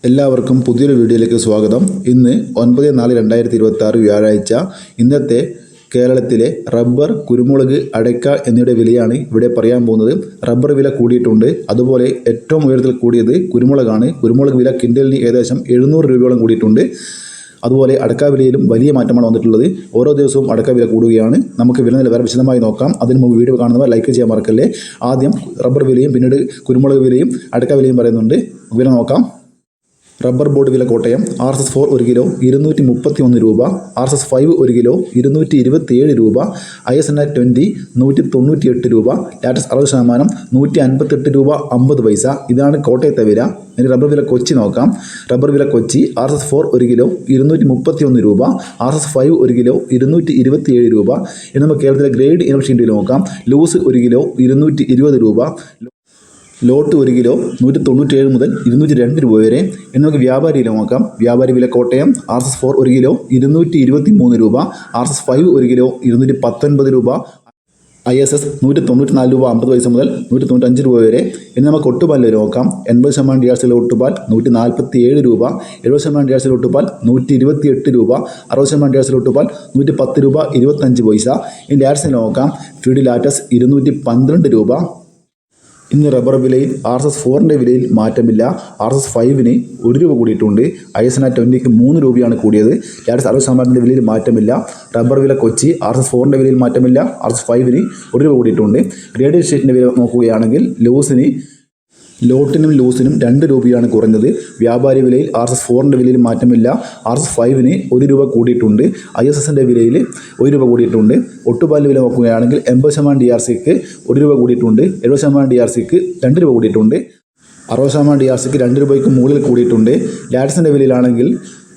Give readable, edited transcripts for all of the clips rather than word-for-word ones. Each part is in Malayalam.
എല്ലാവർക്കും പുതിയൊരു വീഡിയോയിലേക്ക് സ്വാഗതം. ഇന്ന് 9/4/2026 വ്യാഴാഴ്ച. ഇന്നത്തെ കേരളത്തിലെ റബ്ബർ, കുരുമുളക്, അടയ്ക്ക എന്നിവയുടെ വിലയാണ് ഇവിടെ പറയാൻ പോകുന്നത്. റബ്ബർ വില കൂടിയിട്ടുണ്ട്. അതുപോലെ ഏറ്റവും ഉയരത്തിൽ കൂടിയത് കുരുമുളകാണ്. കുരുമുളക് വില കിൻഡലിന് ഏകദേശം 700 രൂപയോളം കൂടിയിട്ടുണ്ട്. അതുപോലെ അടക്ക വിലയിലും വലിയ മാറ്റമാണ് വന്നിട്ടുള്ളത്. ഓരോ ദിവസവും അടക്ക വില കൂടുകയാണ്. നമുക്ക് വില നിലവാരം വിശദമായി നോക്കാം. അതിന് മുമ്പ് വീഡിയോ കാണുന്നവർ ലൈക്ക് ചെയ്യാൻ മറക്കല്ലേ. ആദ്യം റബ്ബർ വിലയും പിന്നീട് കുരുമുളക് വിലയും അടക്ക വിലയും പറയുന്നുണ്ട്. വില നോക്കാം. റബ്ബർ ബോർഡ് വില കോട്ടയം RSS4 1 കിലോ 231 രൂപ, RSS5 1 കിലോ 227 രൂപ, ISNR 20 198 രൂപ, ലാറ്റസ് 60% 158 രൂപ 50 പൈസ. ഇതാണ് കോട്ടയത്തെ വില. ഇനി റബ്ബർ വില കൊച്ചി നോക്കാം. റബ്ബർ വില കൊച്ചി RSS4 1 കിലോ 231 രൂപ, RSS5 1 കിലോ 227 രൂപ. ഇനി നമുക്ക് കേരളത്തിലെ ഗ്രേഡ് ഇനം ഷീറ്റ് നോക്കാം. ലൂസ് 1 കിലോ 220 രൂപ, ലോട്ട് 1 കിലോ 197 മുതൽ 202 രൂപ വരെ. ഇനി നമുക്ക് വ്യാപാരി വില നോക്കാം. വ്യാപാരി വില കോട്ടയം RSS4 1 കിലോ 223 രൂപ, RSS5 1 കിലോ 219 രൂപ, ISS 194 രൂപ 50 പൈസ മുതൽ 195 രൂപ വരെ. ഇനി നമുക്ക് ഒട്ടുപാൽ വില നോക്കാം. 80% DRCയിലെ ഒട്ടുപാൽ 147 രൂപ, 70% DRCയിലെ ഒട്ടുപാൽ 128 രൂപ, 60% DRCയിലെ ഒട്ടുപാൽ 110 രൂപ 25 പൈസ. ഇനി ലാറ്റസ് നോക്കാം. ഫീഡ് ലാറ്റസ് 212 രൂപ. ഇന്ന് റബ്ബർ വിലയിൽ RSS4ൻ്റെ വിലയിൽ മാറ്റമില്ല. RSS5ന് 1 രൂപ കൂടിയിട്ടുണ്ട്. ISNR 20ക്ക് 3 രൂപയാണ് കൂടിയത്. ലാറ്റസ് 60%ൻ്റെ വിലയിൽ മാറ്റമില്ല. റബ്ബർ വില കൊച്ചി RSS4ൻ്റെ വിലയിൽ മാറ്റമില്ല. RSS5ന് 1 രൂപ കൂടിയിട്ടുണ്ട്. ഗ്രേഡഡ് ഷീറ്റിൻ്റെ വില നോക്കുകയാണെങ്കിൽ ലോട്ടിനും ലൂസിനും 2 രൂപയാണ് കുറഞ്ഞത്. വ്യാപാരി വിലയിൽ RSS4ൻ്റെ വിലയിൽ മാറ്റമില്ല. RSS5ന് 1 രൂപ കൂടിയിട്ടുണ്ട്. ISSൻ്റെ വിലയിൽ 1 രൂപ കൂടിയിട്ടുണ്ട്. ഒട്ടുപാലിൻ്റെ വില നോക്കുകയാണെങ്കിൽ 80% DRCക്ക് 1 രൂപ കൂടിയിട്ടുണ്ട്. 70% DRCക്ക് 2 രൂപ കൂടിയിട്ടുണ്ട്. 60% DRCക്ക് 2 രൂപയ്ക്ക് മുകളിൽ കൂടിയിട്ടുണ്ട്. ലാറ്റസിൻ്റെ വിലയിലാണെങ്കിൽ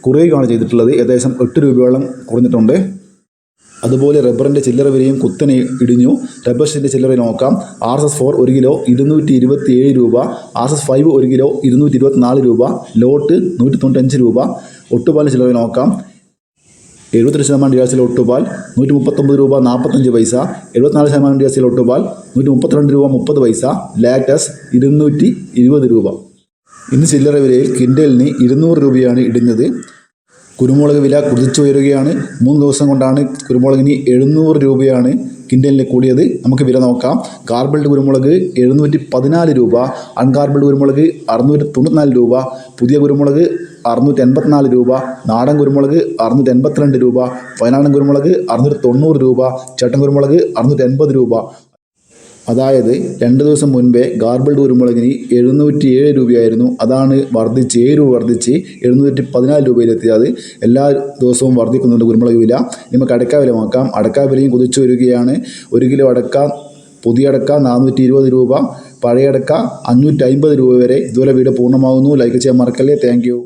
കുറയുകയാണ് ചെയ്തിട്ടുള്ളത്. ഏകദേശം 8 രൂപയോളം കുറഞ്ഞിട്ടുണ്ട്. അതുപോലെ റബ്ബറിൻ്റെ ചില്ലറ വിലയും കുത്തനെ ഇടിഞ്ഞു. റബ്ബർ ഷീറ്റിൻ്റെ ചില്ലറ നോക്കാം. RSS4 1 കിലോ 227 രൂപ, RSS5 1 കിലോ 224 രൂപ, ലോട്ട് 195 രൂപ. ഒട്ടുപാലിൻ്റെ ചില്ലറ നോക്കാം. 72% DRCയിലെ ഒട്ടുപാൽ 139 രൂപ 45 പൈസ, 74% DRCയിലെ ഒട്ടുപാൽ 132 രൂപ 30 പൈസ, ലാറ്റസ് 220 രൂപ. ഇന്ന് ചില്ലറ വിലയിൽ കിൻഡലിന് 200 രൂപയാണ് ഇടിഞ്ഞത്. കുരുമുളക് വില കുതിച്ചുയരുകയാണ്. 3 ദിവസം കൊണ്ടാണ് കുരുമുളകിന് 700 രൂപയാണ് കിൻഡലിന് കൂടിയത്. നമുക്ക് വില നോക്കാം. കാർബിൾഡ് കുരുമുളക് 714 രൂപ, അൺകാർബിൾഡ് കുരുമുളക് 694 രൂപ, പുതിയ കുരുമുളക് 684 രൂപ, നാടൻ കുരുമുളക് 682 രൂപ, വയനാടൻ കുരുമുളക് 690 രൂപ, ചട്ടൻ കുരുമുളക് 680 രൂപ. അതായത് 2 ദിവസം മുൻപേ ഗാർബിൾഡ് കുരുമുളകിന് 707 രൂപയായിരുന്നു. അതാണ് വർദ്ധിച്ച് 7 രൂപ വർദ്ധിച്ച് 714 രൂപയിലെത്തിയത്. എല്ലാ ദിവസവും വർദ്ധിക്കുന്നുണ്ട് കുരുമുളക് വില. നമുക്ക് അടക്ക വില നോക്കാം. അടക്ക വിലയും കുതിച്ചു വരികയാണ്. 1 കിലോ അടക്ക, പുതിയ അടക്ക 420 രൂപ, പഴയ അടക്ക 550 രൂപ വരെ. ഇതുപോലെ വീഡിയോ പൂർണ്ണമാകുന്നു. ലൈക്ക് ചെയ്യാൻ മറക്കല്ലേ. Thank you.